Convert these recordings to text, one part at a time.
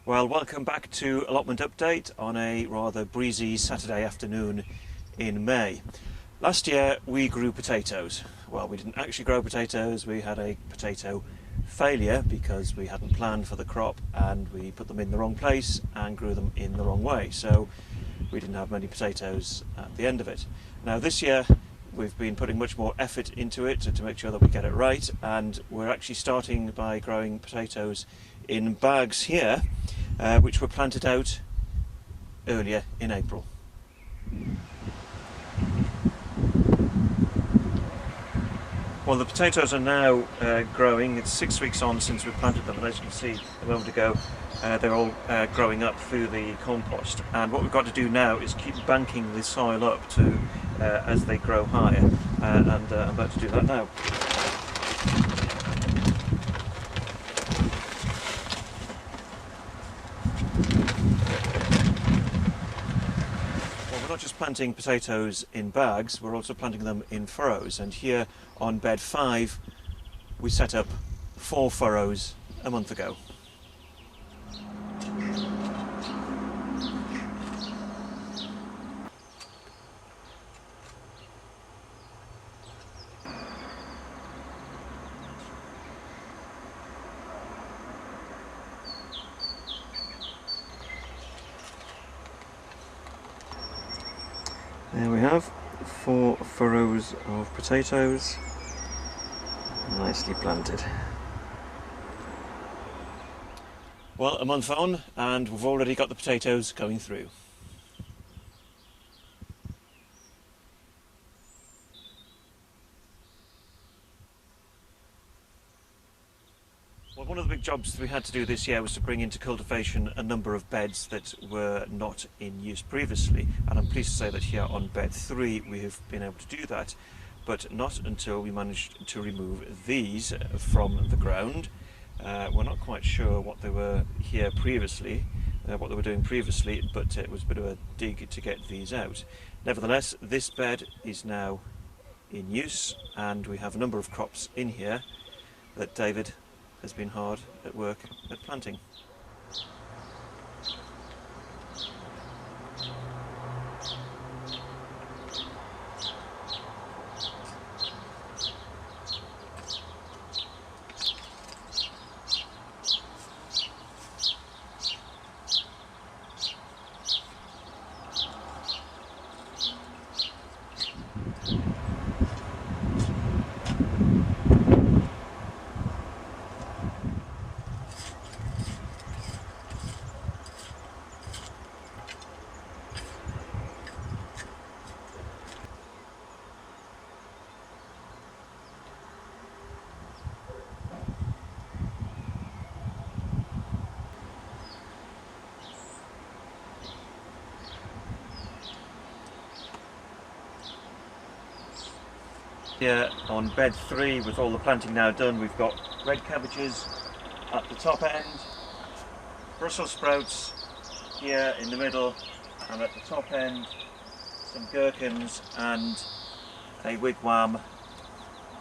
Well, welcome back to Allotment Update on a rather breezy Saturday afternoon in May. Last year we grew potatoes. Well, we didn't actually grow potatoes, we had a potato failure because we hadn't planned for the crop and we put them in the wrong place and grew them in the wrong way. So we didn't have many potatoes at the end of it. Now this year we've been putting much more effort into it to make sure that we get it right, and we're actually starting by growing potatoes in bags here, which were planted out earlier in April. Well, the potatoes are now growing. It's 6 weeks on since we planted them, and as you can see a moment ago, they're all growing up through the compost. And what we've got to do now is keep banking the soil up to as they grow higher, and I'm about to do that now. Well, we're not just planting potatoes in bags, we're also planting them in furrows, and here on bed 5 we set up 4 furrows a month ago. There we have 4 furrows of potatoes, nicely planted. Well, a month on and we've already got the potatoes going through. Well, one of the big jobs that we had to do this year was to bring into cultivation a number of beds that were not in use previously, and I'm pleased to say that here on bed 3 we have been able to do that, but not until we managed to remove these from the ground. We're not quite sure what they were here previously, what they were doing previously, but it was a bit of a dig to get these out. Nevertheless, this bed is now in use, and we have a number of crops in here that David has been hard at work at planting. Here on bed 3, with all the planting now done, we've got red cabbages at the top end, Brussels sprouts here in the middle, and at the top end some gherkins and a wigwam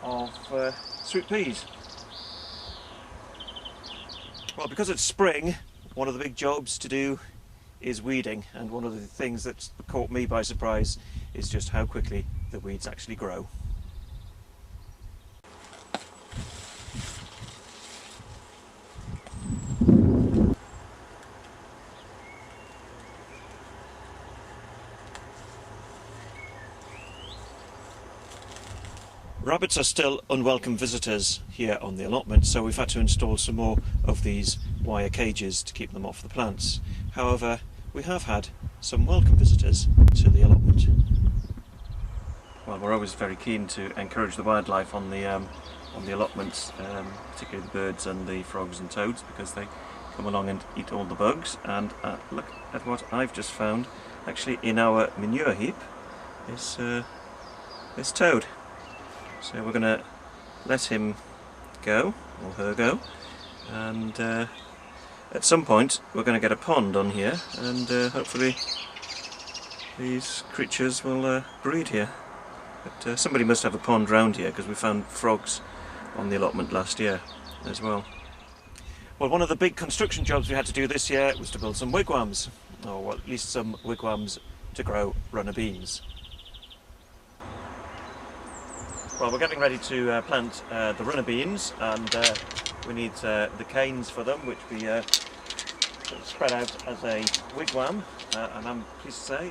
of sweet peas. Well, because it's spring, one of the big jobs to do is weeding, and one of the things that caught me by surprise is just how quickly the weeds actually grow. Rabbits are still unwelcome visitors here on the allotment, so we've had to install some more of these wire cages to keep them off the plants. However, we have had some welcome visitors to the allotment. Well, we're always very keen to encourage the wildlife on the allotments, particularly the birds and the frogs and toads, because they come along and eat all the bugs. And look at what I've just found actually in our manure heap is this toad. So we're going to let him go, or her go, and at some point we're going to get a pond on here, and hopefully these creatures will breed here. But somebody must have a pond round here, because we found frogs on the allotment last year as well. Well, one of the big construction jobs we had to do this year was to build some wigwams, or at least some wigwams to grow runner beans. Well, we're getting ready to plant the runner beans, and we need the canes for them, which we spread out as a wigwam, and I'm pleased to say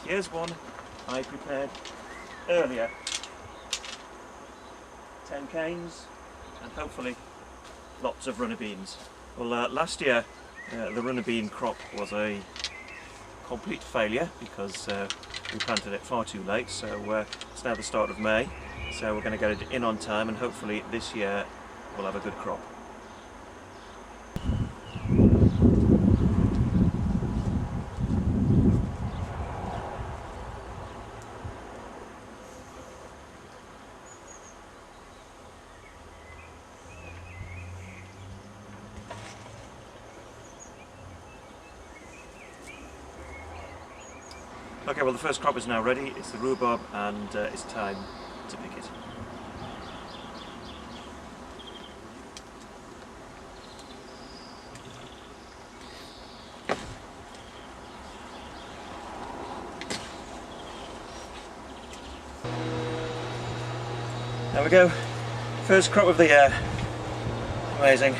here's one I prepared earlier. 10 canes and hopefully lots of runner beans. Well, last year the runner bean crop was a complete failure because we planted it far too late, so it's now the start of May, so we're going to get it in on time, and hopefully this year we'll have a good crop. Okay, well, the first crop is now ready. It's the rhubarb, and it's time to pick it. There we go. First crop of the year. Amazing.